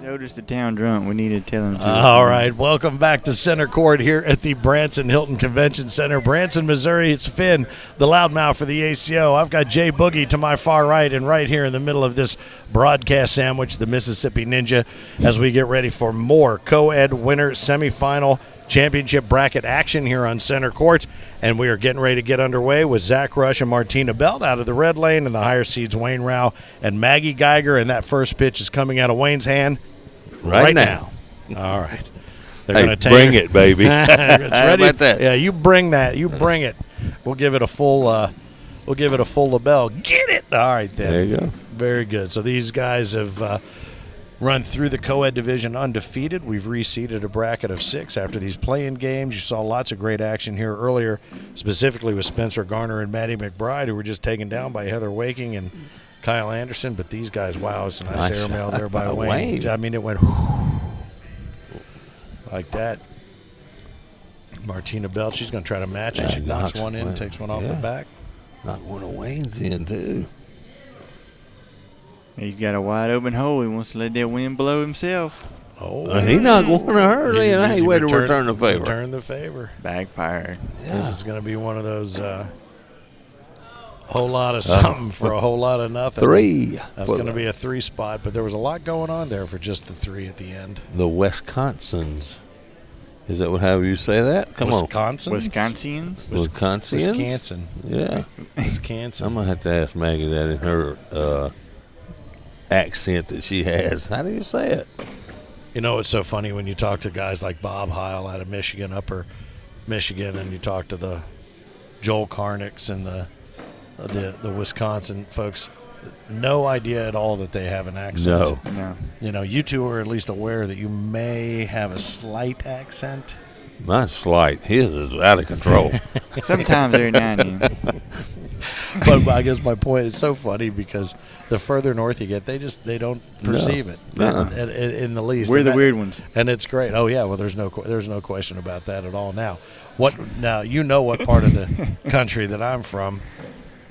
Where's Otis the town drunk? We need to tell him to. All right, welcome back to Center Court here at the Branson Hilton Convention Center. Branson, Missouri. It's Finn, the loudmouth for the ACO. I've got Jay Boogie to my far right, and right here in the middle of this broadcast sandwich, the Mississippi Ninja, as we get ready for more Coed winner semifinal championship bracket action here on Center Court. And we are getting ready to get underway with Zach Rush and Martina Belt out of the red lane, and the higher seeds Wayne Rao and Maggie Geiger. And that first pitch is coming out of Wayne's hand right now. All right. They're hey, going to bring it, baby. It's ready. How about that? Yeah, you bring that. You bring it. We'll give it a full. We'll give it a full label. Get it. All right, then. There you go. Very good. So these guys have run through the Coed division undefeated. We've reseeded a bracket of 6 after these play-in games. You saw lots of great action here earlier, specifically with Spencer Garner and Maddie McBride, who were just taken down by Heather Waking and Kyle Anderson. But these guys, wow, it's a nice airmail there by Wayne. I mean, it went like that. Martina Belt, she's going to try to match it. She knocks one in, takes one off the back. Knocked one of Wayne's in, too. He's got a wide open hole. He wants to let that wind blow himself. Oh, he knocked one of her in. Hey, way to return the favor. Return the favor. Backfired. Yeah. This is going to be one of those whole lot of something for a whole lot of nothing. 3. That's going to be a 3 spot, but there was a lot going on there for just the 3 at the end. The Wisconsins. Is that how you say that? Come on. Wisconsinians? Wisconsin. Yeah. Wisconsin. I'm going to have to ask Maggie that in her accent that she has. How do you say it? You know, it's so funny when you talk to guys like Bob Heil out of Michigan, Upper Michigan, and you talk to the Joel Karnicks and the Wisconsin folks. No idea at all that they have an accent. No. You know, you two are at least aware that you may have a slight accent. Mine's slight. His is out of control. Sometimes every now and then. But I guess my point is so funny because the further north you get, they don't perceive it in the least. We're the weird ones, and it's great. Oh yeah, well there's no question about that at all. Now you know what part of the country that I'm from,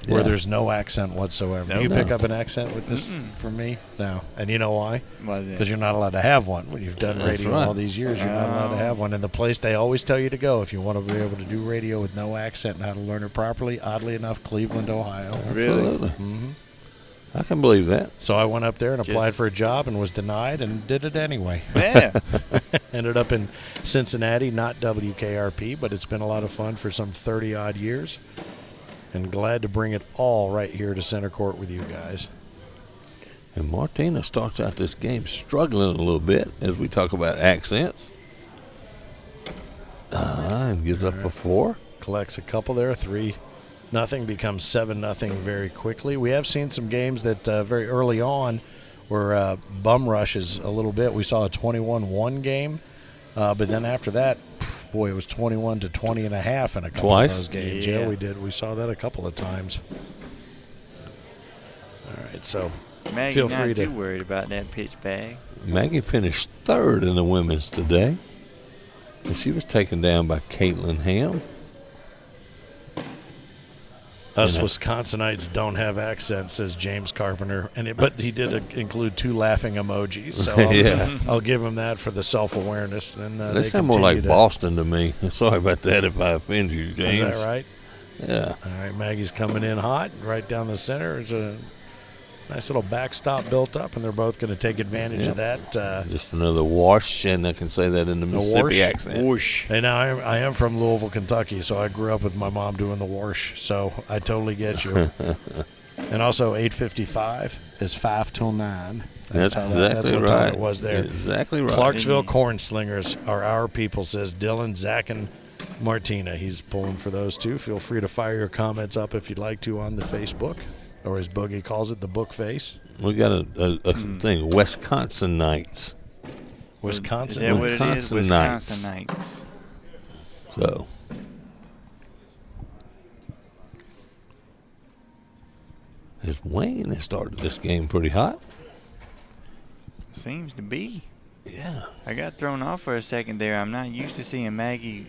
where there's no accent whatsoever. Do you pick up an accent with this from me? No. And you know why? Because you're not allowed to have one. When you've done radio all these years, you're not allowed to have one. And the place they always tell you to go if you want to be able to do radio with no accent and how to learn it properly, oddly enough, Cleveland, Ohio. Really? Mm-hmm. I can believe that. So I went up there and applied for a job and was denied and did it anyway. Yeah. Ended up in Cincinnati, not WKRP, but it's been a lot of fun for some 30-odd years. And glad to bring it all right here to Center Court with you guys. And Martina starts out this game struggling a little bit as we talk about accents. And gives up a 4. Collects a couple there, 3-0, becomes 7-0 very quickly. We have seen some games that very early on were bum rushes a little bit. We saw a 21-1 game, but then after that, boy, it was 21-20 and a half in a couple of those games. Yeah, we did. We saw that a couple of times. All right, so Maggie feel free to. Not too worried about that pitch bag. Maggie finished 3rd in the women's today, and she was taken down by Caitlin Ham. Us Wisconsinites don't have accents, says James Carpenter, but he did include 2 laughing emojis, so I'll give him that for the self-awareness. And they sound more like Boston to me. Sorry about that if I offend you, James. Is that right? Yeah. All right, Maggie's coming in hot right down the center. It's a nice little backstop built up, and they're both going to take advantage of that. Just another wash, and I can say that in the Mississippi accent. Whoosh. And now I am from Louisville, Kentucky, so I grew up with my mom doing the wash, so I totally get you. And also 8:55 is 5 till 9. That's exactly what right. time it was there. Exactly right. Clarksville Corn Slingers are our people, says Dylan, Zach, and Martina. He's pulling for those two. Feel free to fire your comments up if you'd like to on the Facebook. Or as Boogie calls it, the book face. We got a thing, Wisconsinites. Wisconsin. Is that what it is? Wisconsinites. So. As Wayne has started this game pretty hot. Seems to be. Yeah. I got thrown off for a second there. I'm not used to seeing Maggie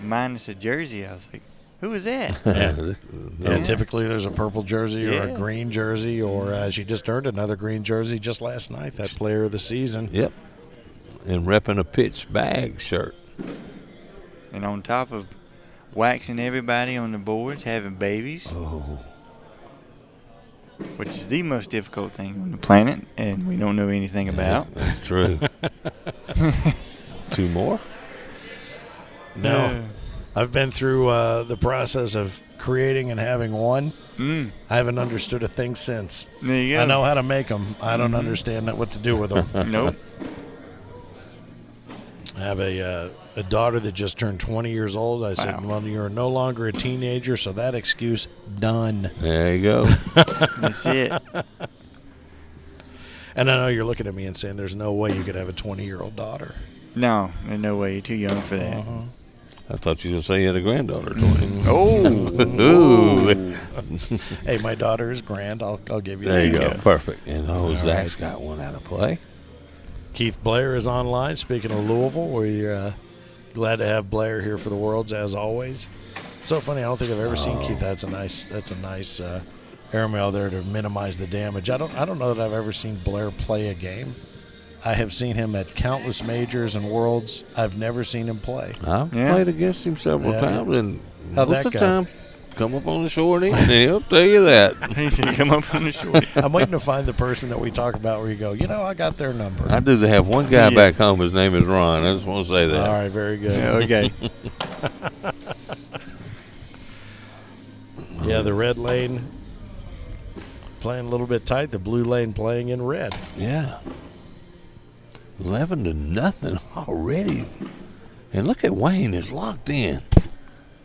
minus a jersey. I was like, Who is that? Yeah, typically there's a purple jersey or a Yeah. green jersey, or she just earned another green jersey just last night, that player of the season. Yep. And repping a pitch bag shirt. And on top of waxing everybody on the boards, having babies, which is the most difficult thing on the planet, and we don't know anything about. That's true. 2 more? No. I've been through the process of creating and having one. I haven't understood a thing since. There you go. I know how to make them. I don't understand what to do with them. Nope. I have a daughter that just turned 20 years old. I said, well, you're no longer a teenager, so that excuse, done. There you go. That's it. And I know you're looking at me and saying there's no way you could have a 20-year-old daughter. No, there's no way. You're too young for that. I thought you were going to say you had a granddaughter, 20. Oh. Ooh. Hey, my daughter is grand. I'll give you There that. you go. Perfect. And Zach's got one out of play. Keith Blair is online. Speaking of Louisville, we're glad to have Blair here for the Worlds, as always. It's so funny. I don't think I've ever seen Keith. That's a nice airmail there to minimize the damage. I don't know that I've ever seen Blair play a game. I have seen him at countless majors and Worlds. I've never seen him play. I've played against him several times, and How'd most that of the go? time, come up on the short end, and he'll tell you that. He should come up on the short. I'm waiting to find the person that we talk about where you go, I got their number. I do have one guy back home. His name is Ron. I just want to say that. All right, very good. Yeah, okay. Yeah, the red lane playing a little bit tight. The blue lane playing in red. Yeah. 11-0 already. And look at Wayne is locked in. I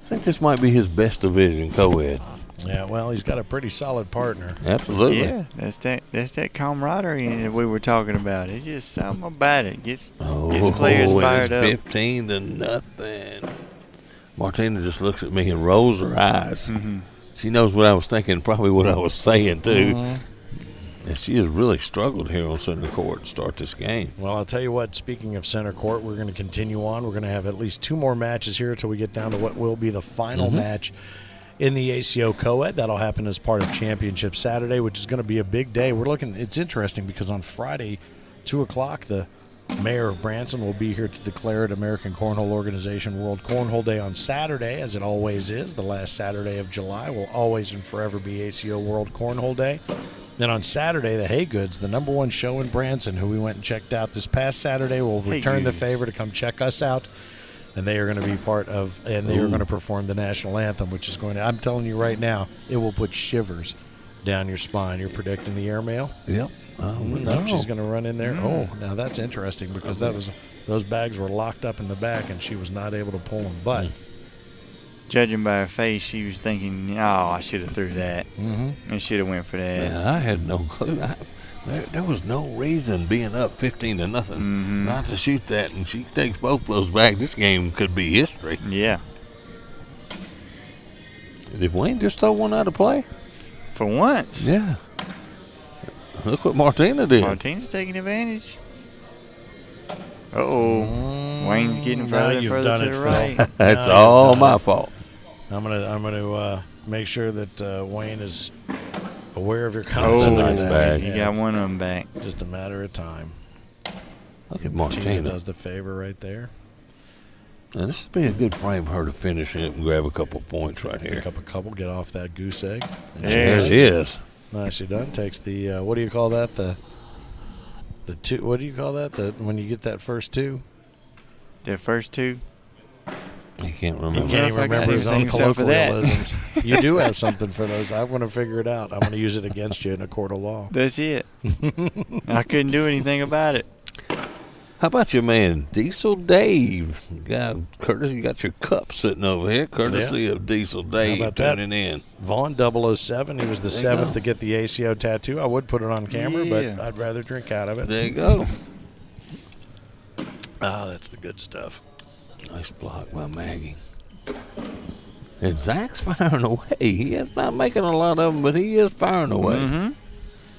think this might be his best division, Coed. Yeah, well, he's got a pretty solid partner. Absolutely. Yeah, that's that camaraderie that we were talking about. It's just something about it. Gets players fired up. 15-0. Martina just looks at me and rolls her eyes. Mm-hmm. She knows what I was thinking, probably what I was saying, too. And she has really struggled here on center court to start this game. Well, I'll tell you what, speaking of center court, we're going to continue on. We're going to have at least 2 more matches here until we get down to what will be the final match in the ACO Coed. That'll happen as part of Championship Saturday, which is going to be a big day. It's interesting because on Friday, 2 o'clock, the mayor of Branson will be here to declare it American Cornhole Organization World Cornhole Day on Saturday, as it always is. The last Saturday of July will always and forever be ACO World Cornhole Day. Then on Saturday, the Haygoods, the #1 show in Branson, who we went and checked out this past Saturday, will return the favor to come check us out. And they are going to be part of, and they are going to perform the national anthem, which is going to, I'm telling you right now, it will put shivers down your spine. You're predicting the airmail? Yep. No, she's going to run in there. Oh, now that's interesting because those bags were locked up in the back, and she was not able to pull them. But Judging by her face, she was thinking, I should have threw that. And should have went for that. Man, I had no clue. There was no reason being up 15-0 not to shoot that. And she takes both those back. This game could be history. Yeah. Did Wayne just throw one out of play? For once. Yeah. Look what Martina did. Martina's taking advantage. Uh-oh. Wayne's getting further and further to the right. That's all my fault. I'm gonna make sure that Wayne is aware of your comments. Nice bag. You got one of them back. Just a matter of time. Look at Martina Martina. does the favor right there. Now, this would be a good frame for her to finish it and grab a couple points right here. Pick up a couple, get off that goose egg. And There she is. Nicely done. Takes the what do you call that? The two. What do you call that? When you get that first 2. The first 2. He can't He remember. can't even I got remember his own anything except for that. colloquialisms. You do have something for those. I want to figure it out. I'm going to use it against you in a court of law. That's it. I couldn't do anything about it. How about your man, Diesel Dave? Curtis, you got your cup sitting over here, courtesy of Diesel Dave about that? tuning in. Vaughn 007. He was the 7th to get the ACO tattoo. I would put it on camera, Yeah. but I'd rather drink out of it. There you go. That's the good stuff. Nice block by Maggie. And Zach's firing away. He is not making a lot of them, but he is firing away.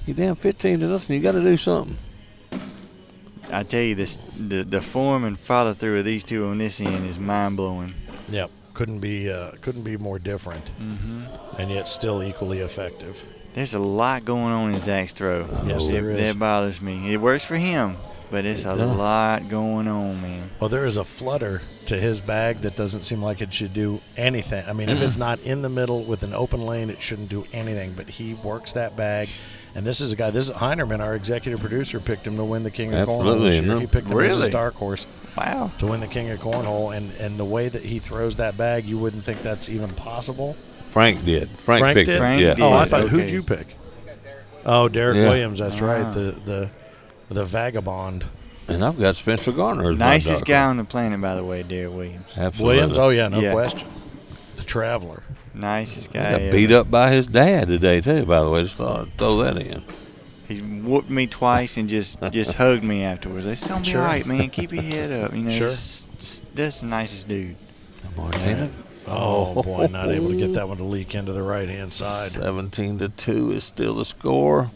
He down 15-0. You got to do something. I tell you, the form and follow through of these two on this end is mind blowing. Yep. couldn't be more different, and yet still equally effective. There's a lot going on in Zach's throw. Yes, there is. That bothers me. It works for him, but it's a lot going on, man. Well, there is a flutter to his bag that doesn't seem like it should do anything. I mean, if it's not in the middle with an open lane, it shouldn't do anything. But he works that bag. And this is a guy, this is Heinerman, our executive producer, picked him to win the King of Cornhole this year. He picked him as a dark horse. Wow. To win the King of Cornhole. And the way that he throws that bag, you wouldn't think that's even possible. Frank did. Frank picked did? him. Yeah. Oh, I thought, who'd you pick? Oh, Derek Williams, that's right, the vagabond. And I've got Spencer Garner as nicest guy on the planet, by the way, Derek Williams. Absolutely. Williams? Oh, yeah, no question. The traveler. Nicest guy Got beat up by his dad today, too, by the way. Just thought I'd throw that in. He whooped me twice and just hugged me afterwards. It's going to be all right, man. Keep your head up. You know, that's the nicest dude. Martina. Oh, boy, not able to get that one to leak into the right-hand side. 17-2 is still the score.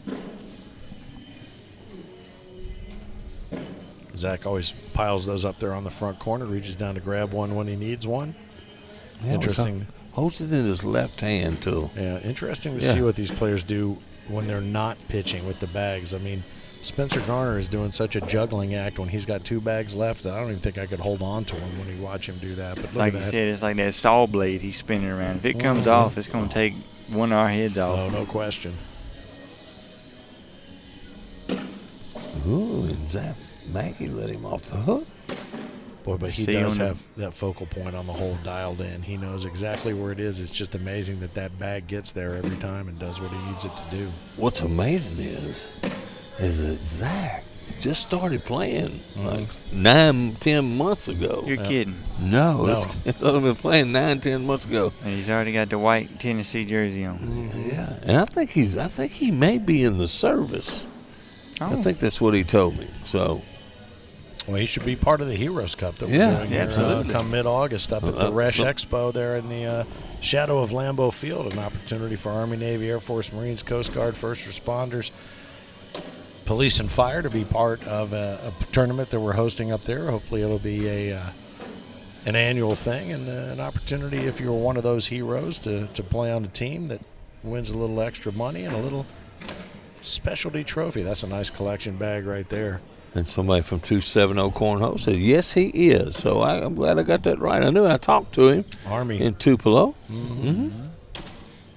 Zach always piles those up there on the front corner, reaches down to grab one when he needs one. Yeah, interesting. Holds it in his left hand, too. Yeah, interesting to see what these players do when they're not pitching with the bags. I mean, Spencer Garner is doing such a juggling act when he's got two bags left that I don't even think I could hold on to him when you watch him do that. But look like at you that. said, it's like that saw blade he's spinning around. If it comes off, it's going to take one of our heads off. Oh, no question. Ooh, and Zach Maggie let him off the hook. Boy, but he does have that focal point on the hole dialed in. He knows exactly where it is. It's just amazing that bag gets there every time and does what he needs it to do. What's amazing is that Zach just started playing like 9-10 months ago. You're kidding. No. It's only been playing 9-10 months ago. And he's already got the white Tennessee jersey on. Yeah, and I think he may be in the service. Oh. I think that's what he told me. So. Well, he should be part of the Heroes Cup that we're doing here come mid-August up at the Resch Expo there in the shadow of Lambeau Field. An opportunity for Army, Navy, Air Force, Marines, Coast Guard, first responders, police, and fire to be part of a tournament that we're hosting up there. Hopefully it'll be an annual thing and an opportunity if you're one of those heroes to play on a team that wins a little extra money and a little specialty trophy. That's a nice collection bag right there. And somebody from 270 Cornhole said, yes, he is. So I'm glad I got that right. I knew I talked to him. Army. In Tupelo.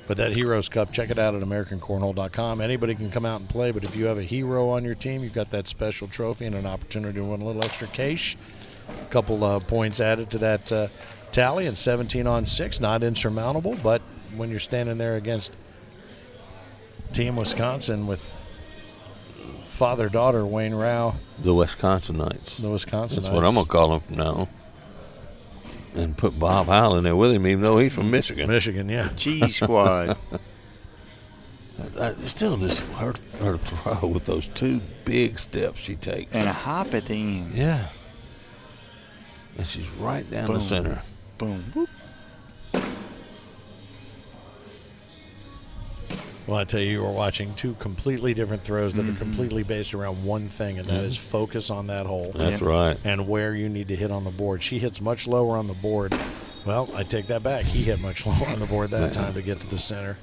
But that Heroes Cup, check it out at AmericanCornhole.com. Anybody can come out and play, but if you have a hero on your team, you've got that special trophy and an opportunity to win a little extra cash. A couple points added to that tally, and 17 on 6, not insurmountable, but when you're standing there against Team Wisconsin with father-daughter Wayne Rao. The Wisconsinites. The Wisconsinites. That's what I'm going to call them from now on. And put Bob Howell in there with him, even though he's from Michigan. Michigan, yeah. Cheese Squad. Still, just her throw with those two big steps she takes. And a hop at the end. Yeah. And she's right down the center. Boom. Whoop. Well, I tell you, we're watching two completely different throws that are completely based around one thing, and that is focus on that hole. That's right. And where you need to hit on the board. She hits much lower on the board. Well, I take that back. He hit much lower on the board that time to get to the center.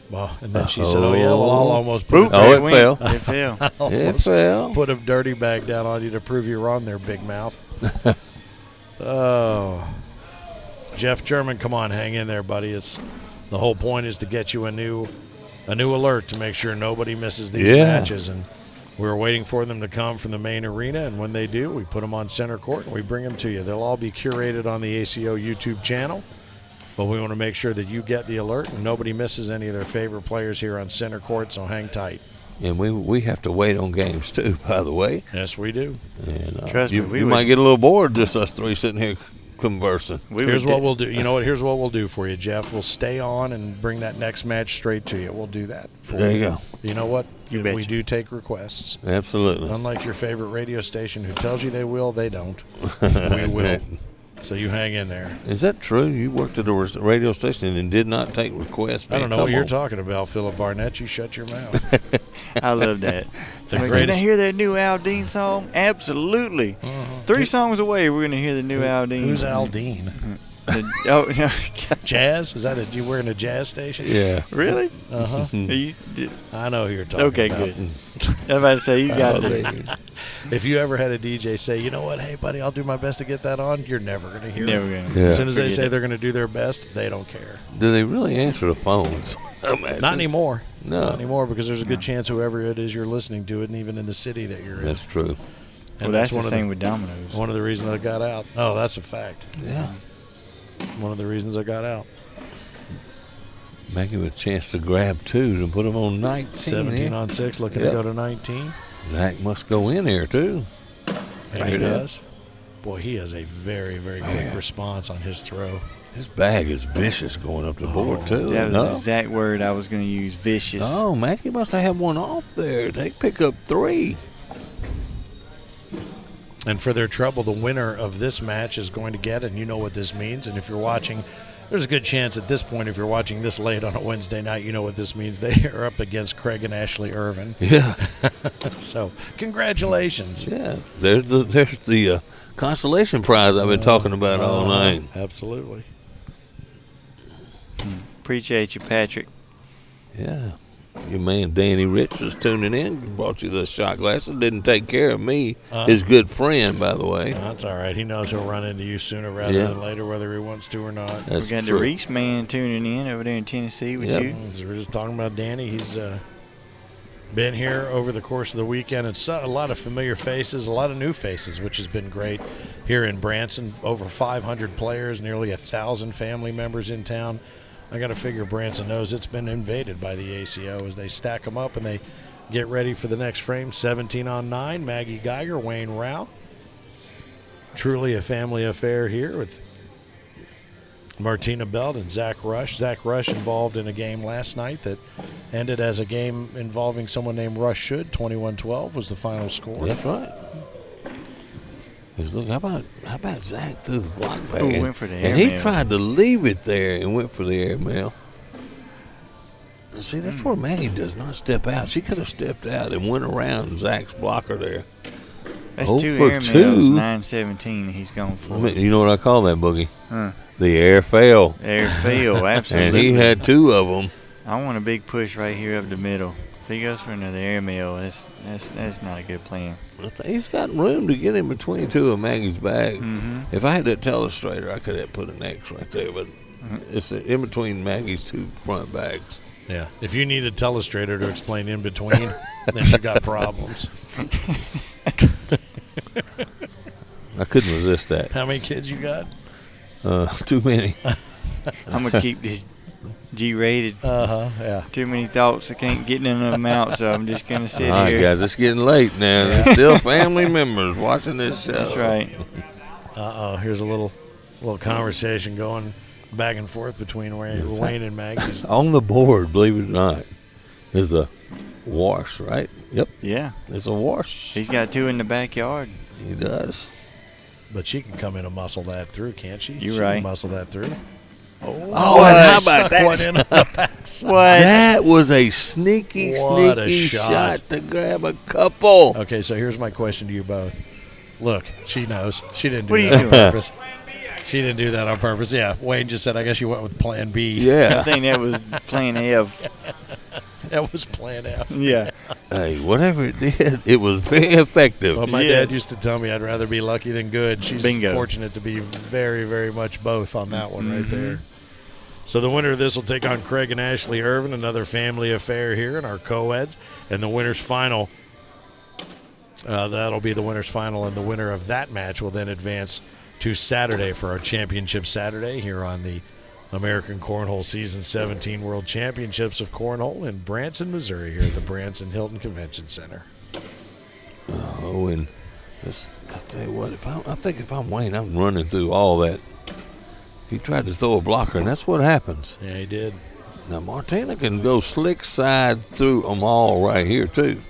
Well, and then she said, oh, yeah, well, I'll almost put it fell. It fell. It fell. Put a dirty bag down on you to prove you're on there, big mouth. Oh. Jeff German, come on, hang in there, buddy. The whole point is to get you a new alert to make sure nobody misses these matches. And we're waiting for them to come from the main arena, and when they do, we put them on center court and we bring them to you. They'll all be curated on the ACO YouTube channel, but we want to make sure that you get the alert and nobody misses any of their favorite players here on center court, so hang tight. And we have to wait on games, too, by the way. Yes, we do. And Trust me, you might get a little bored just us three sitting here conversing. Here's what we'll do. You know what? Here's what we'll do for you, Jeff. We'll stay on and bring that next match straight to you. We'll do that for you. There you go. You know what? You we betcha. do take requests. Absolutely. Unlike your favorite radio station who tells you they will, they don't. We will. So you hang in there. Is that true? You worked at a radio station and did not take requests? I don't know what you're talking about, Philip Barnett. You shut your mouth. I love that. Greatest. Can I hear that new Al Dean song? Absolutely. 3 songs away, we're going to hear the new Al Dean. Who's Al Dean? Oh no, Jazz? Is that you wearing a jazz station? Yeah. really? Uh-huh. I know who you're talking Okay, about. good. I was about to say you got it. If you ever had a DJ say, you know what, hey, buddy, I'll do my best to get that on, you're never going to hear Never it. gonna. Yeah. As soon as they Forget say it. they're going to do their best, they don't care. Do they really answer the phones? Not anymore. No. Not anymore, because there's a good chance whoever it is you're listening to it, and even in the city that you're in. That's true. Well, And that's the one of same with Domino's. One of the reasons I got out. Oh, that's a fact. Yeah. One of the reasons I got out. Maggie with a chance to grab 2 and put them on 19. 17 on 6, looking to Yep. go to 19. Zach must go in there, too. And he Right. does. Boy, he has a very, very quick response on his throw. His bag is vicious going up the board, too. That was No. the exact word I was going to use. Vicious. Oh, Maggie must have had one off there. They pick up 3. And for their trouble, the winner of this match is going to get, and you know what this means. And if you're watching, there's a good chance at this point, if you're watching this late on a Wednesday night, you know what this means. They are up against Craig and Ashley Ervin. Yeah. So, congratulations. Yeah. There's the consolation prize I've been talking about all night. Absolutely. Appreciate you, Patrick. Yeah. Your man Danny Rich was tuning in, brought you the shot glasses, didn't take care of me. His good friend, by the way. That's all right. He knows he'll run into you sooner rather Yeah. than later, whether he wants to or not. That's We got true. the Reese man tuning in over there in Tennessee with Yep. you. So we're just talking about Danny. He's been here over the course of the weekend. It's a lot of familiar faces, a lot of new faces, which has been great here in Branson. Over 500 players, nearly 1,000 family members in town. I got to figure Branson knows it's been invaded by the ACO as they stack them up and they get ready for the next frame. 17 on 9, Maggie Geiger, Wayne Rao. Truly a family affair here with Martina Belt and Zach Rush. Zach Rush involved in a game last night that ended as a game involving someone named Rush Should. 21-12 was the final score. That's right. Look, how about Zach through the block back? Ooh, and, went for the and he airmail. tried to leave it there and went for the airmail. And see, that's where Maggie does not step out. She could have stepped out and went around Zach's blocker there. That's 0 2 for airmails, 2. 9-17 he's going for. I mean, you know what I call that, Boogie? Huh. The air fail. Airfield, absolutely. And he had 2 of them. I want a big push right here up the middle. If he goes for another airmail, that's not a good plan. He's got room to get in between 2 of Maggie's bags. Mm-hmm. If I had that telestrator, I could have put an X right there, but it's in between Maggie's 2 front bags. Yeah. If you need a telestrator to explain in between, then you got problems. I couldn't resist that. How many kids you got? Too many. I'm gonna keep this G-rated. Yeah. Too many thoughts. I can't get none of them out, so I'm just gonna sit All right, here. guys, it's getting late now. There's still family members watching this show. That's right. Here's a little conversation going back and forth between Wayne and Maggie. On the board, believe it or not, is a wash, right? Yep, Yeah. it's a wash. He's got 2 in the backyard. He does. But she can come in and muscle that through, can't she? You're She right. can muscle that through. Oh, and how Stuck about that? one in on the backside. What? That was a sneaky What a shot. shot. To grab a couple. Okay, so here's my question to you both. Look, she knows. She didn't do What are you that on doing? purpose. She didn't do that on purpose. Yeah, Wayne just said, I guess you went with plan B. I Yeah. think that was plan F. That was plan F. Yeah. Hey, whatever it did, it was very effective. Well, my Yes. dad used to tell me I'd rather be lucky than good. She's Bingo. fortunate to be very, very much both on that one right Mm-hmm. there. So the winner of this will take on Craig and Ashley Ervin, another family affair here in our Coeds. And the winner's final, that'll be the winner's final, and the winner of that match will then advance to Saturday for our championship Saturday here on the American Cornhole Season 17 World Championships of Cornhole in Branson, Missouri, here at the Branson Hilton Convention Center. Oh, and this, I tell you what, I think if I'm Wayne, I'm running through all that. He tried to throw a blocker, and that's what happens. Yeah, he did. Now, Martina can go slick side through them all right here, too.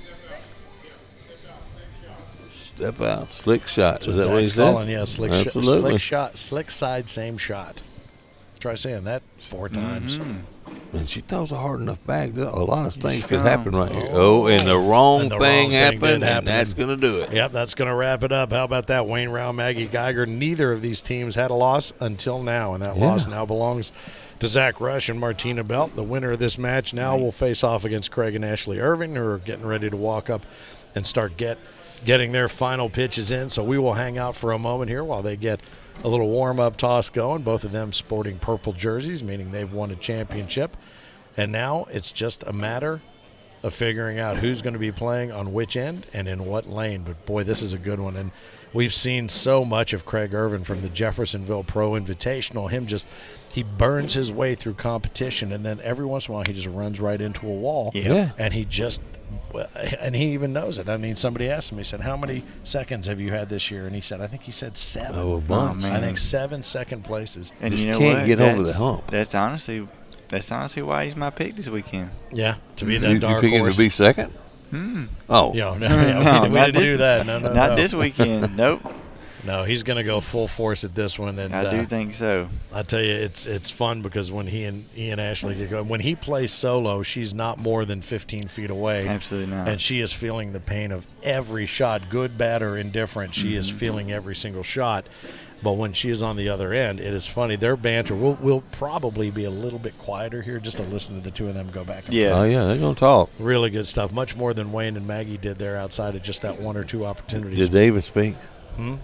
Step out, slick shot. Is that what he Zach's said? calling, yeah, slick Absolutely. shot, slick side, same shot. Try saying that 4 times. Mm-hmm. And she throws a hard enough bag that a lot of things could happen right here. Oh, and the wrong thing happened, and that's going to do it. Yep, that's going to wrap it up. How about that? Wayne Rao, Maggie Geiger. Neither of these teams had a loss until now, and that loss now belongs to Zach Rush and Martina Belt. The winner of this match now will face off against Craig and Ashley Ervin, who are getting ready to walk up and start getting their final pitches in. So we will hang out for a moment here while they get a little warm-up toss going. Both of them sporting purple jerseys, meaning they've won a championship. And now it's just a matter of figuring out who's going to be playing on which end and in what lane. But, boy, this is a good one. And we've seen so much of Craig Ervin from the Jeffersonville Pro Invitational. He burns his way through competition, and then every once in a while he just runs right into a wall. Yeah. And he he even knows it. I mean, somebody asked him, he said, how many seconds have you had this year? And he said, I think he said 7. Oh, a bunch. I think 7 second places. And just you know can't what? get over the hump. That's honestly why he's my pick this weekend. Yeah, to be that dark horse. You picking to be second? Oh. We didn't do that. No. Not this weekend. Nope. No, he's going to go full force at this one. And I do think so. I tell you, it's fun because when he and Ashley get going, when he plays solo, she's not more than 15 feet away. Absolutely not. And she is feeling the pain of every shot, good, bad, or indifferent. She is feeling every single shot. But when she is on the other end, it is funny. Their banter will probably be a little bit quieter here just to listen to the two of them go back and forth. Oh, yeah, they're going to talk. Really good stuff. Much more than Wayne and Maggie did there outside of just that one or two opportunities. Did they even speak? Wayne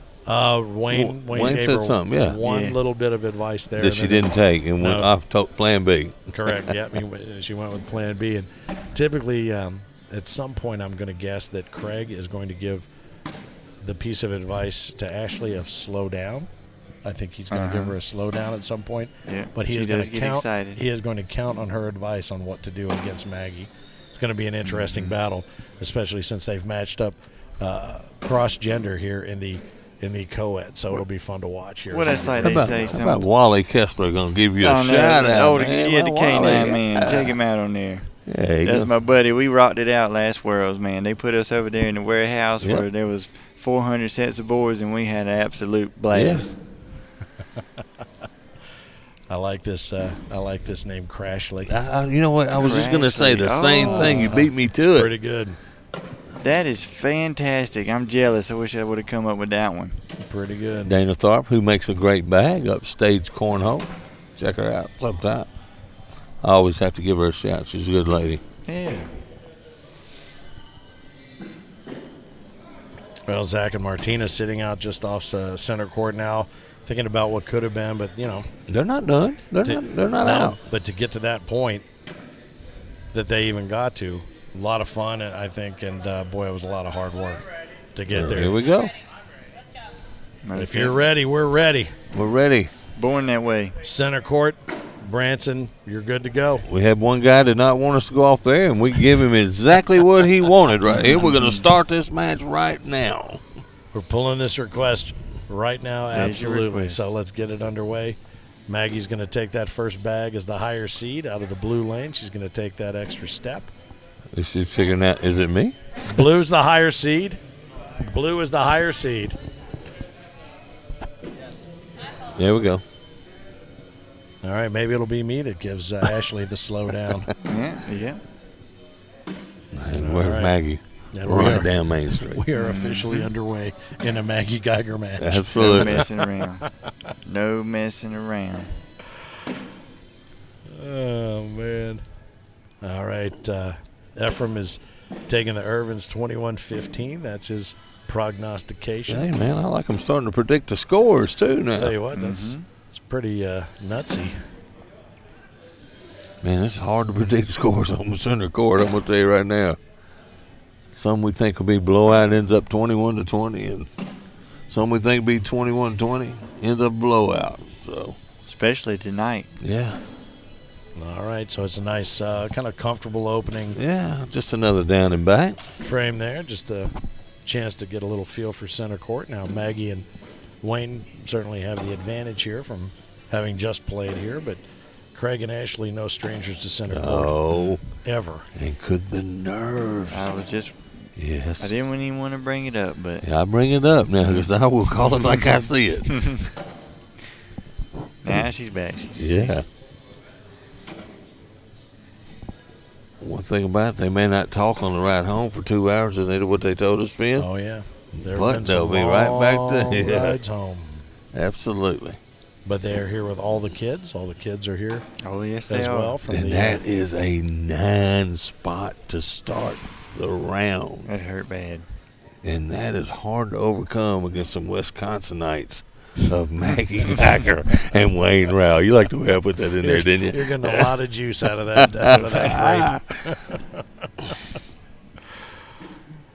gave said her something, yeah. one little bit of advice there. That she didn't take and went off plan B. Correct, yeah. She went with plan B. And typically at some point I'm going to guess that Craig is going to give the piece of advice to Ashley of slow down. I think he's going to give her a slow down at some point. Yeah, but he is going to count. Excited. He is going to count on her advice on what to do against Maggie. It's going to be an interesting battle, especially since they've matched up cross-gender here in the Coed. So it'll be fun to watch here. What I say? They say something. How about Wally Kessler going to give you a shout out? The K9 man. Check him out on there. Yeah, that's my buddy. We rocked it out last Worlds, man. They put us over there in the warehouse where there was 400 sets of boards, and we had an absolute blast. I like this. I like this name, Crashly. You know what? I was just going to say the same thing. You beat me to it. Pretty good. That is fantastic. I'm jealous. I wish I would have come up with that one. Pretty good. Dana Tharp, who makes a great bag, Upstage Cornhole. Check her out sometime. I always have to give her a shout. She's a good lady. Yeah. Well, Zach and Martina sitting out just off center court now, thinking about what could have been, but they're not done. They're not out. But to get to that point that they even got to, a lot of fun, I think, and boy, it was a lot of hard work to get there. Here we go. If you're ready, we're ready. We're ready. Born that way. Center court, Branson, you're good to go. We had one guy did not want us to go off there, and we give him exactly what he wanted right here. We're going to start this match right now. We're pulling this request right now, absolutely. So let's get it underway. Maggie's going to take that first bag as the higher seed out of the blue lane. She's going to take that extra step. Is she figuring out, is it me? Blue's the higher seed. Blue is the higher seed. There we go. All right, maybe it'll be me that gives Ashley the slow down. Yeah. And we're Maggie. And right down Main Street. We are officially underway in a Maggie Geiger match. Absolutely. No messing around. No messing around. Oh, man. All right. Ephraim is taking the Ervin's 21-15. That's his prognostication. Hey, man, I like him starting to predict the scores, too, now. I'll tell you what, it's pretty nutsy. Man, it's hard to predict the scores on the center court, I'm going to tell you right now. Some we think will be blowout, ends up 21-20, and some we think will be 21-20, ends up blowout. So, especially tonight. Yeah. All right, so it's a nice, kind of comfortable opening. Yeah, just another down and back. Frame there, just a chance to get a little feel for center court. Now, Maggie and Wayne certainly have the advantage here from having just played here, but Craig and Ashley, no strangers to center court. Oh. Ever. And could the nerves. I was just. Yes. I didn't even want to bring it up, but. Yeah, I bring it up now because I will call it like I see it. Now she's back. Yeah. thing about it, they may not talk on the ride home for 2 hours, and they what they told us, Finn. Oh yeah, But they'll be right back there. Yeah. Rides home. Absolutely. But they are here with all the kids. All the kids are here. Oh, yes, as they well. are. From And that is a 9-spot to start the round. That hurt bad. And that is hard to overcome against some Wisconsinites of Maggie Geiger and Wayne Rao. You like the way I put that in there, didn't you? You're getting a lot of juice out of that grape.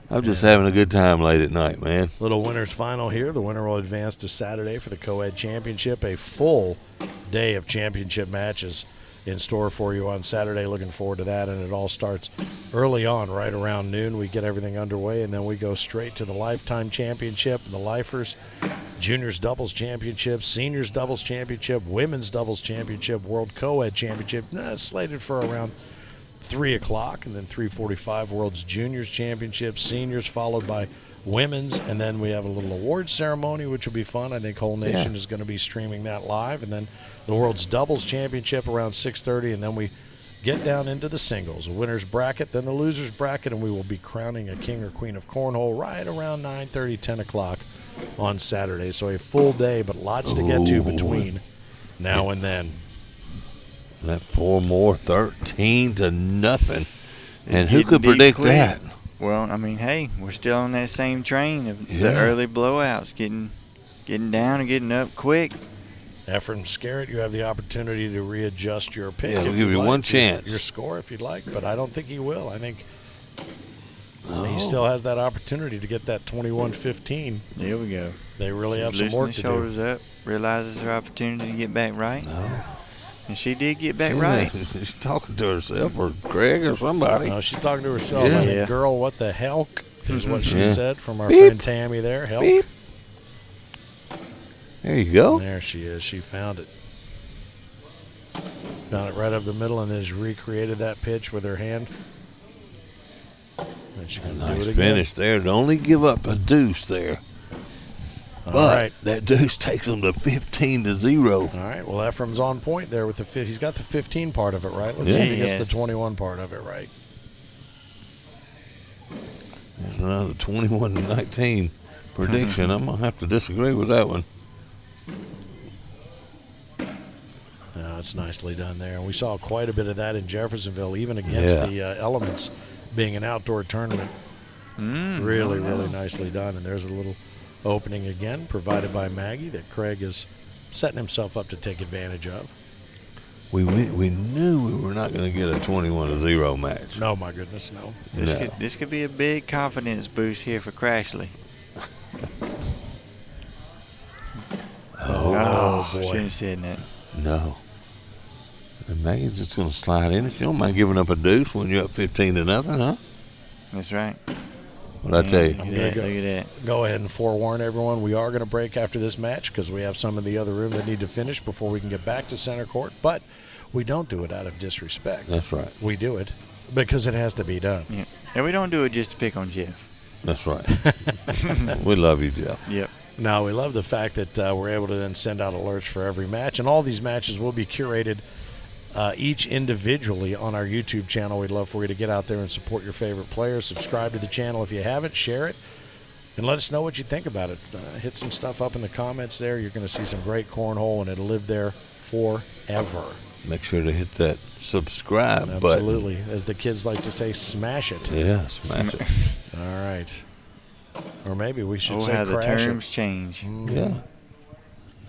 I'm just having a good time late at night, man. Little winners final here. The winner will advance to Saturday for the Coed Championship. A full day of championship matches in store for you on Saturday. Looking forward to that, and it all starts early on, right around noon. We get everything underway, and then we go straight to the Lifetime Championship, the Lifers, Juniors Doubles Championship, Seniors Doubles Championship, Women's Doubles Championship, World Coed Championship. Slated for around 3 o'clock, and then 3:45 World's Juniors Championship, Seniors, followed by Women's, and then we have a little awards ceremony, which will be fun. I think Whole Nation is going to be streaming that live, and then the World's Doubles Championship around 6:30, and then we get down into the singles, the winner's bracket, then the loser's bracket, and we will be crowning a king or queen of cornhole right around 9:30, 10 o'clock on Saturday. So a full day, but lots to get to between now and then. That 4 more, 13 to nothing. And who could predict that? Well, I mean, hey, we're still on that same train of the early blowouts, getting down and getting up quick. Efren Scarrett, you have the opportunity to readjust your pick. Yeah, we'll give you one chance. Your score, if you'd like, but I don't think he will. I think he still has that opportunity to get that 21-15. There we go. They really have some Loosen work the to shoulders do. up, realizes her opportunity to get back right. No. And she did get back right. She's talking to herself or Craig or somebody. No, she's talking to herself. Yeah. I think, girl, what the hell is what she said from our Beep. friend Tammy there. Help. Beep. There you go. There she is. She found it. Found it right up the middle and then just recreated that pitch with her hand. And she can do it Nice again. finish there. To only give up a deuce there. All But right. that deuce takes them to 15-0. All right. Well, Ephraim's on point there with the he's got the 15 part of it right. Let's see if he gets the 21 part of it right. There's another 21-19 prediction. I'm going to have to disagree with that one. No, it's nicely done there. And we saw quite a bit of that in Jeffersonville, even against the Elements being an outdoor tournament. Really, really nicely done. And there's a little opening again provided by Maggie that Craig is setting himself up to take advantage of. We knew we were not going to get a 21-0 match. No, my goodness, no. This could be a big confidence boost here for Crashley. Oh, boy. Shouldn't have said that. No. And Maggie's just going to slide in. If you don't mind giving up a deuce when you're up 15-0, huh? That's right. What'd I tell you? Look at that. Go ahead and forewarn everyone. We are going to break after this match because we have some in the other room that need to finish before we can get back to center court. But we don't do it out of disrespect. That's right. We do it because it has to be done. Yeah. And we don't do it just to pick on Jeff. That's right. We love you, Jeff. Yep. Now, we love the fact that we're able to then send out alerts for every match. And all these matches will be curated each individually on our YouTube channel. We'd love for you to get out there and support your favorite players. Subscribe to the channel if you haven't. Share it. And let us know what you think about it. Hit some stuff up in the comments there. You're going to see some great cornhole, and it'll live there forever. Make sure to hit that subscribe button. Absolutely. As the kids like to say, smash it. Yeah, smash it. All right. Or maybe we should Oh, say how the crash terms it. change. Yeah.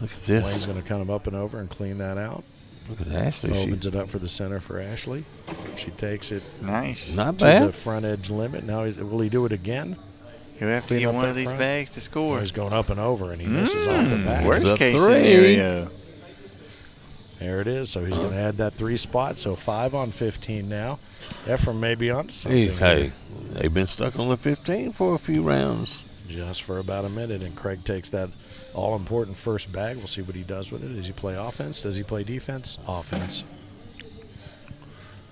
Look at Wayne's this. going to come up and over and clean that out. Look at Ashley. Opens it up for the center for Ashley. She takes it Nice. Not to the bad. front edge limit. Now, will he do it again? He'll have to Clean get up one that of these front. bags to Or score. he's going up and over, and he misses off the back. Where's Worst up case 3? scenario. There it is. So he's going to add that 3 spot. So 5 on 15 now. Ephraim may be on to something. Hey, they've been stuck on the 15 for a few rounds. Just for about a minute, and Craig takes that all-important first bag. We'll see what he does with it. Does he play offense? Does he play defense? Offense.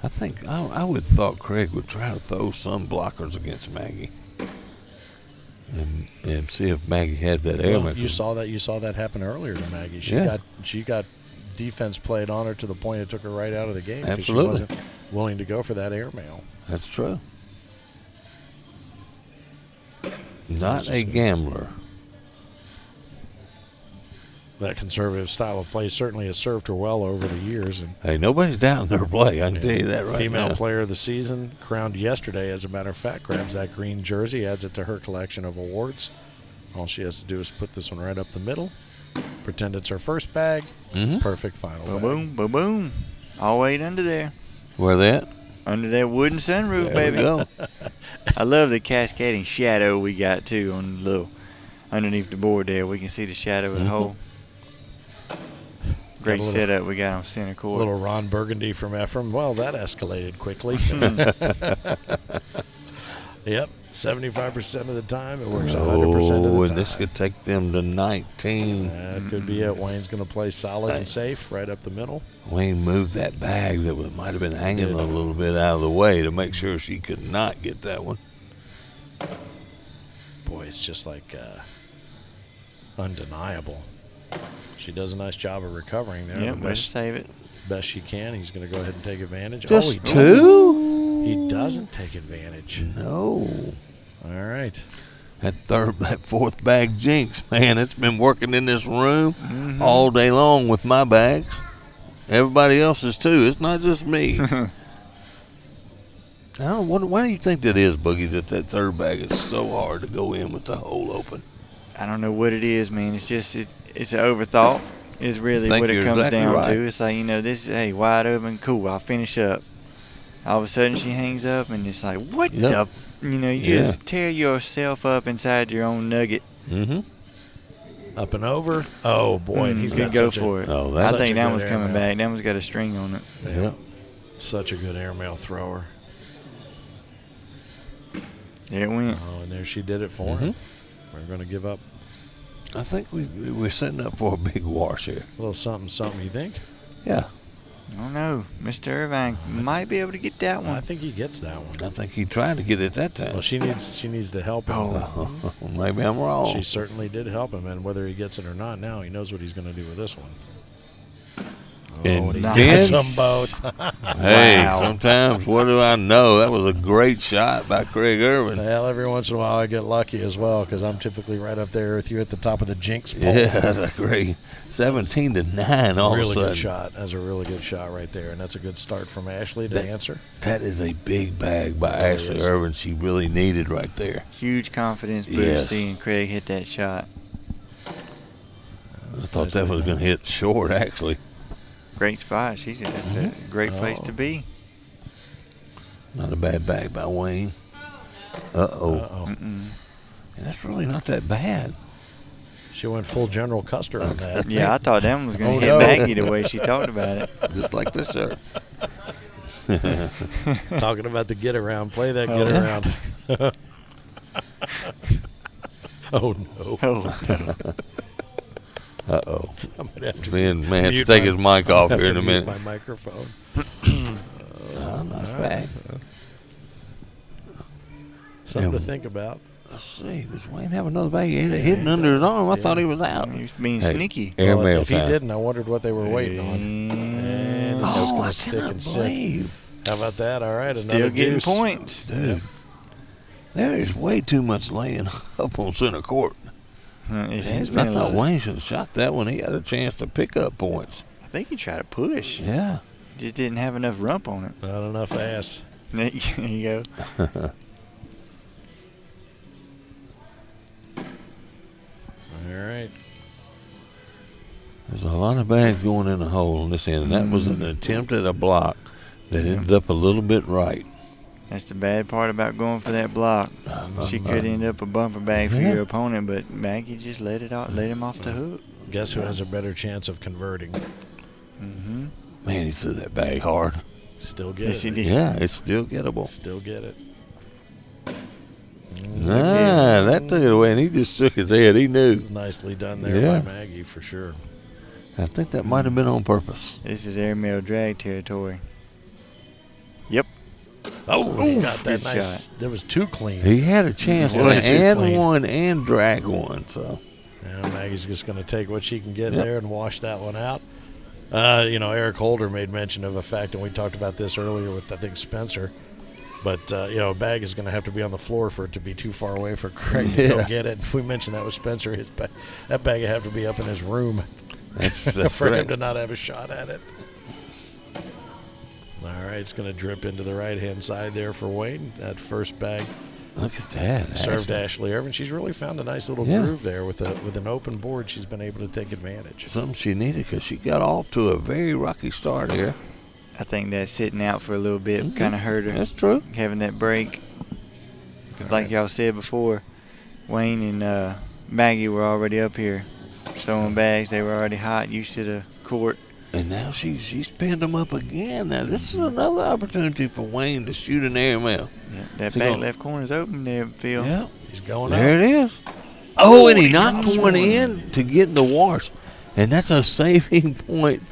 I think I would thought Craig would try to throw some blockers against Maggie, and see if Maggie had that airman. Well, you saw that happen earlier to Maggie. She got defense played on her to the point it took her right out of the game. 'cause Absolutely. She willing to go for that airmail. That's true. Not a gambler. That conservative style of play certainly has served her well over the years. And Hey, nobody's doubting her play. I can tell you that right female now. player of the season, crowned yesterday, as a matter of fact, grabs that green jersey, adds it to her collection of awards. All she has to do is put this one right up the middle, pretend it's her first bag. Perfect final bag. Boom, boom, boom. All the way under there. Where that? Under that wooden sunroof, There baby. we go. I love the cascading shadow we got, too, on the little underneath the board there. We can see the shadow of the hole. Great little- setup we got on center A court. little Ron Burgundy from Ephraim. Well, that escalated quickly. Yep, 75% of the time it works 100% of the Oh, time. and this could take them to 19. That could be it. Wayne's going to play solid and safe right up the middle. Wayne moved that bag that might have been hanging a little bit out of the way to make sure she could not get that one. Boy, it's just like undeniable. She does a nice job of recovering there. Yeah, The better save it. best she can. He's going to go ahead and take advantage. Just he doesn't. two? He doesn't take advantage. No. All right. That fourth bag jinx, man, it's been working in this room all day long with my bags. Everybody else's too. It's not just me. I don't. Why do you think that is, Boogie? That third bag is so hard to go in with the hole open. I don't know what it is, man. It's just it's an overthought. Is really Think what it you're comes exactly down right. to. It's like, this is, hey, wide open, cool, I'll finish up. All of a sudden she hangs up and it's like, what Yep. the, you just tear yourself up inside your own nugget. Mm-hmm. Up and over. Oh, boy. And he's Good got go such for a, it. Oh, I that's such think a that good one's coming airmail. back. That one's got a string on it. Yeah. Such a good airmail thrower. There it went. Oh, and there she did it for him. We're going to give up I think we're setting up for a big wash here. a little something, you think? Yeah. I don't know. Mr. Ervin might be able to get that one. I think he gets that one. I think he tried to get it that time. Well, she needs to help him. Oh. Maybe I'm wrong. She certainly did help him, and whether he gets it or not now, he knows what he's going to do with this one. And and he then- gets them both. Hey, Wow. sometimes what do I know? That was a great shot by Craig Ervin. Well, every once in a while I get lucky as well because I'm typically right up there with you at the top of the jinx pole. Yeah, that's a great 17-9 all of a Really sudden. good shot. That's a really good shot right there, and that's a good start from Ashley to answer. That is a big bag by It Ashley is. Ervin. She really needed right there. Huge confidence boost Yes. seeing Craig hit that shot. I thought that was going to hit short, actually. Great spot. That's a great place to be. Not a bad bag by Wayne. Uh-oh. Uh-oh. And that's really not that bad. She went full General Custer on that. Yeah, I thought that one was going Oh, to hit no. Maggie the way she talked about it. Just like this shirt. Talking about the get around. Play that Oh, get around. Oh, no. Oh, Uh-oh. I'm going to have to Finn may have to mute take my- his mic off have here to in a mute minute. my microphone. Nice bag. Something Yeah. to think about. Let's see. Does Wayne have another bag? He had it hidden under his arm. I thought he was out. he was being Hey, sneaky. Airmail If he time. didn't, I wondered what they were waiting on. And it's just Oh, going I to stick cannot and sit. believe. How about that? All right, Still another getting deuce. points. Dude, there is way too much laying up on center court. It has I been a thought lot. Wayne should have shot that one. He had a chance to pick up points. I think he tried to push. Yeah. Just didn't have enough rump on it. Not enough ass. There you go. All right. There's a lot of bags going in the hole on this end, and that was an attempt at a block that ended up a little bit right. That's the bad part about going for that block. She could end up a bumper bag for your opponent, but Maggie just let him off the hook. Guess who has a better chance of converting? Mm-hmm. Man, he threw that bag hard. Still get Yes, he it. did. Yeah, it's still gettable. Still get it. Nah, that took it away, and he just shook his head. He knew. Nicely done there Yeah. by Maggie for sure. I think that might have been on purpose. This is airmail drag territory. Yep. Oh, he Oof, got that good nice. There was two clean. He had a chance to Was too and clean. one and drag one. So Yeah, Maggie's just going to take what she can get Yep. there and wash that one out. Eric Holder made mention of a fact, and we talked about this earlier with, I think, Spencer. But, a bag is going to have to be on the floor for it to be too far away for Craig to go get it. We mentioned that with Spencer. That bag would have to be up in his room That's for him correct. to not have a shot at it. All right, it's going to drip into the right-hand side there for Wayne. That first bag Look at that. served Ashley Ervin. She's really found a nice little groove there with an open board. She's been able to take advantage. Something she needed because she got off to a very rocky start here. I think that sitting out for a little bit kind of hurt her. That's true. Having that break. 'Cause like y'all said before, Wayne and Maggie were already up here throwing bags. They were already hot, used to the court. And now she's pinned them up again. Now this is another opportunity for Wayne to shoot an airmail. Yeah, that back left corner is open there, Phil. Yeah, He's going there up. it is. Oh, and he knocked one in to get in the wash. And that's a saving point.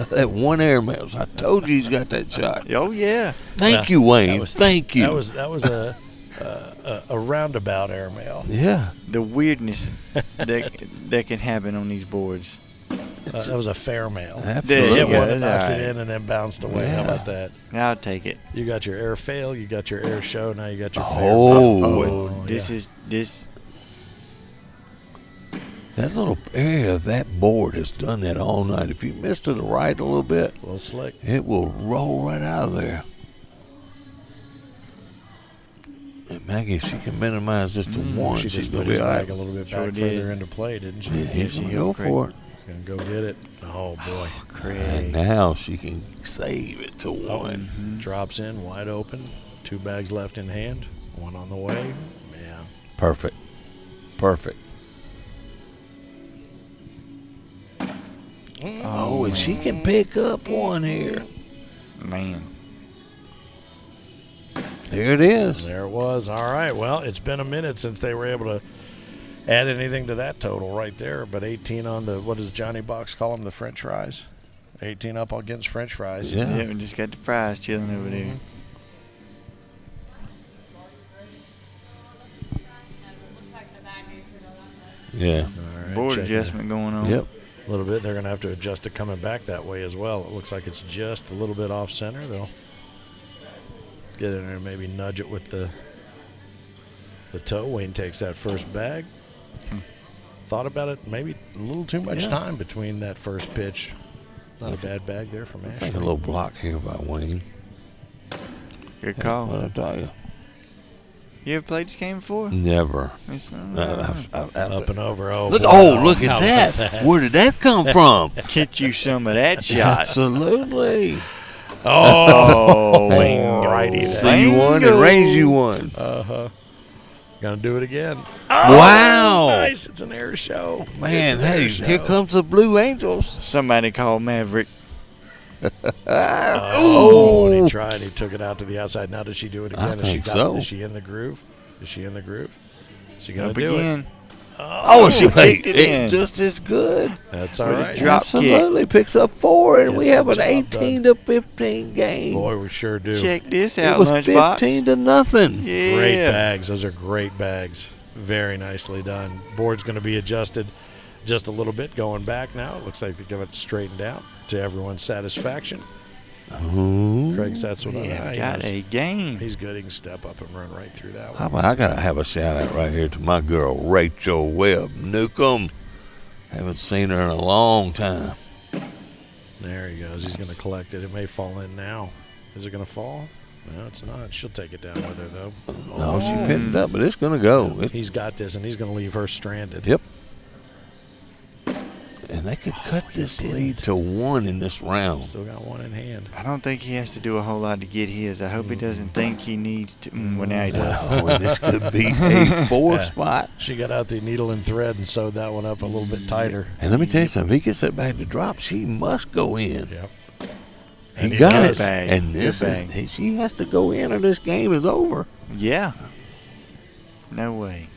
That one airmail. I told you he's got that shot. Oh, yeah. Thank you, Wayne. Thank you. That was a roundabout airmail. Yeah. The weirdness that can happen on these boards. That was a fair mail. Absolutely. It Yeah, one that that's knocked all it right. in and then bounced away. Yeah. How about that? I'll take it. You got your air fail. You got your air show. Now you got your fair. Oh. This. That little area of that board has done that all night. If you miss to the right a little bit, A little slick. it will roll right out of there. And Maggie, if she can minimize this to one, She she's just going put to be his all bag right. a little bit Sure back did. further into play, didn't she? Yeah, he's she going to go Craig. for it. Gonna go get it. Oh boy. And Craig. now she can save it to one. Drops in wide open. 2 bags left in hand. 1 on the way. Yeah. Perfect. Perfect. Oh, and she can pick up one here. Man. There it is. There it was. All right. Well, it's been a minute since they were able to add anything to that total right there. But 18 on the, what does Johnny Box call them, the French fries? 18 up against French fries. Yeah. Yeah, we just got the fries chilling over there. Yeah. All right, Board checking adjustment going on. Yep. A little bit. They're going to have to adjust to coming back that way as well. It looks like it's just a little bit off center. They'll get in there and maybe nudge it with the toe. Wayne takes that first bag. Thought about it, maybe a little too much time between that first pitch. Not a bad bag there from I Ashley. think a little block here by Wayne. Good call. What I tell you? You ever played this game before? Never. It's, Up and over. Oh, Look! boy. Oh, look at How that. about Where did that come from? Get you some of that shot. Absolutely. Oh, righty there. See you one and raise you one. Gonna do it again. Wow. Nice. It's an air show. Man, It's an air hey, show. here comes the Blue Angels. Somebody called Maverick. Oh, and he tried. He took it out to the outside. Now does she do it again? I think so. Is she in the groove? Is she in the groove? Is she gonna Up do again. it? Oh, she kicked it it in. just as good. That's all With a right. drop kick. Absolutely picks up 4, and we Gets have the an job 18 to 15 game. Boy, we sure do. Check this It out, was Lunchbox. 15 to nothing. Yeah. Great bags. Those are great bags. Very nicely done. Board's going to be adjusted just a little bit going back now. It looks like they got it straightened out to everyone's satisfaction. Craig sets one Yeah, on. got a game. He's good. He can step up and run right through that How one. about I gotta have a shout out right here to my girl Rachel Webb Newcomb. Haven't seen her in a long time. There he goes. He's going to collect it. It may fall in now. Is it going to fall? No, it's not. She'll take it down with her, though. No, she pinned it up, but it's gonna go. He's got this, and he's going to leave her stranded. Yep. And they could cut this lead to 1 in this round. Still got one in hand. I don't think he has to do a whole lot to get his. I hope he doesn't think he needs to. Well, now he does. Oh, and this could be a 4 spot. She got out the needle and thread and sewed that one up a little bit tighter. And let me tell you something. If he gets that bag to drop, she must go in. Yep. He he got does. it. Bag. And this Good is, she has to go in or this game is over. Yeah. No way.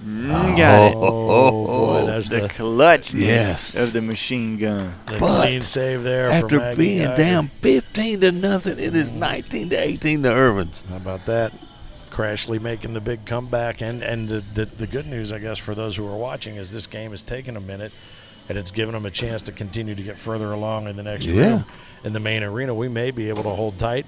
Got it. Oh, boy, there's The the clutchness Yes. of the machine gun. but But clean save there for After Maggie being Geiger. down 15 to nothing, it is 19 to 18 to Ervin's. How about that? Crashly making the big comeback. And the good news, I guess, for those who are watching is this game has taken a minute. and it's given them a chance to continue to get further along in the next Yeah. room in the main arena. We may be able to hold tight,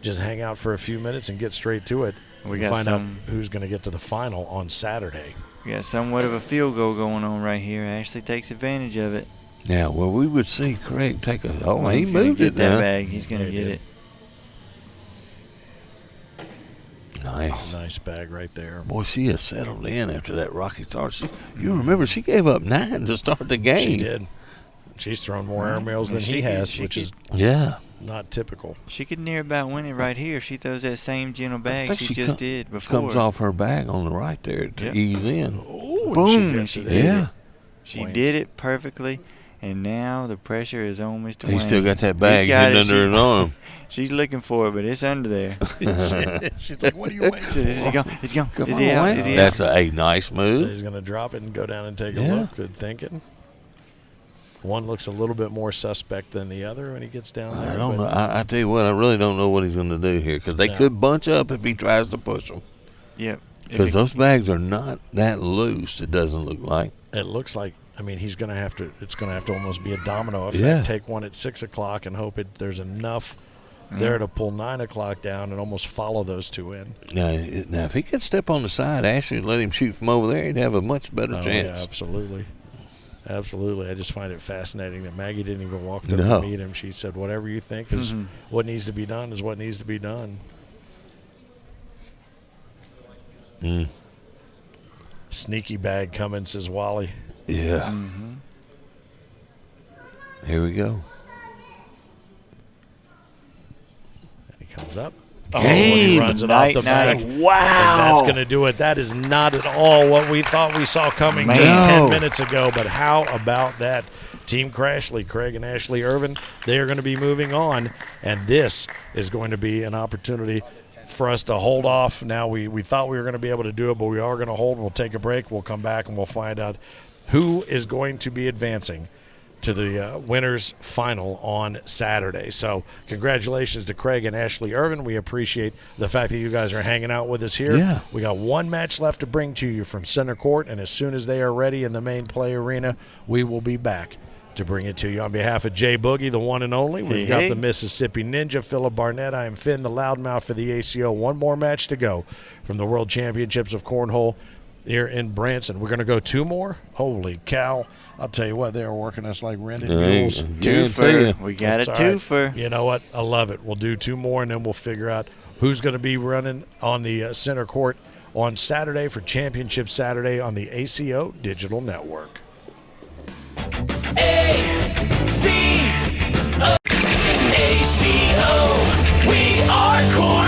just hang out for a few minutes and get straight to it. We and got find out some- who's going to get to the final on Saturday. We got somewhat of a field goal going on right here. Ashley takes advantage of it. Now, well, we would see Craig take a. Oh, he He's gonna moved get it that now. bag. He's going to Yeah, he get did. it. Nice. Nice bag right there. Boy, she has settled in after that rocky start. You remember she gave up 9 to start the game. She did. She's thrown more airmails than he has, which is Yeah. not typical. She could near about win it right here if she throws that same gentle bag think she she just did before. Comes off her bag on the right there to Yep. ease in. Ooh, Boom, gets she it did in. Yeah. She Points. did it perfectly, and now the pressure is on Mr. He Wayne. still got that bag He's got hidden it. under his arm. She's looking for it, but it's under there. She's like, what are you waiting Is he for? gone? Is he gone? Come Is on, he out? Wayne. Is he out? That's a nice move. He's going to drop it and go down and take a Yeah. look. Good thinking. One looks a little bit more suspect than the other when he gets down there. I don't but know. I tell you what, I really don't know what he's going to do here because they No. could bunch up if he tries to push them. Yep. Because those bags are not that loose, it doesn't look like. It looks like, I mean, he's going to have to, it's going to have to almost be a domino effect. Yeah. Take one at 6 o'clock and hope there's enough there to pull 9 o'clock down and almost follow those two in. Now, if he could step on the side, Ashley, and let him shoot from over there, he'd have a much better Oh, chance. yeah, absolutely. Absolutely. I just find it fascinating that Maggie didn't even walk up No. to meet him. She said, whatever you think is what needs to be done is what needs to be done. Mm. Sneaky bag coming, says Wally. Yeah. Here we go. And he comes up. Game. and he runs it off the back. Wow. And that's going to do it. That is not at all what we thought we saw coming just No. 10 minutes ago. But how about that? Team Crashley, Craig and Ashley Ervin, they are going to be moving on. And this is going to be an opportunity for us to hold off. Now, we thought we were going to be able to do it, but we are going to hold. We'll take a break. We'll come back and we'll find out who is going to be advancing to the winners final on Saturday. So congratulations to Craig and Ashley Ervin. We appreciate the fact that you guys are hanging out with us here. Yeah. We got one match left to bring to you from center court, and as soon as they are ready in the main play arena, we will be back to bring it to you. On behalf of Jay Boogie, the one and only, we've got Hey. the Mississippi Ninja, Phillip Barnett. I am Finn, the loudmouth for the ACO. One more match to go from the World Championships of Cornhole here in Branson. We're going to go 2 more. Holy cow. I'll tell you what, they are working us like rented mules. Twofer. We got a That's all right. twofer. You know what? I love it. We'll do 2 more, and then we'll figure out who's going to be running on the center court on Saturday for Championship Saturday on the ACO Digital Network. ACO, we are corn.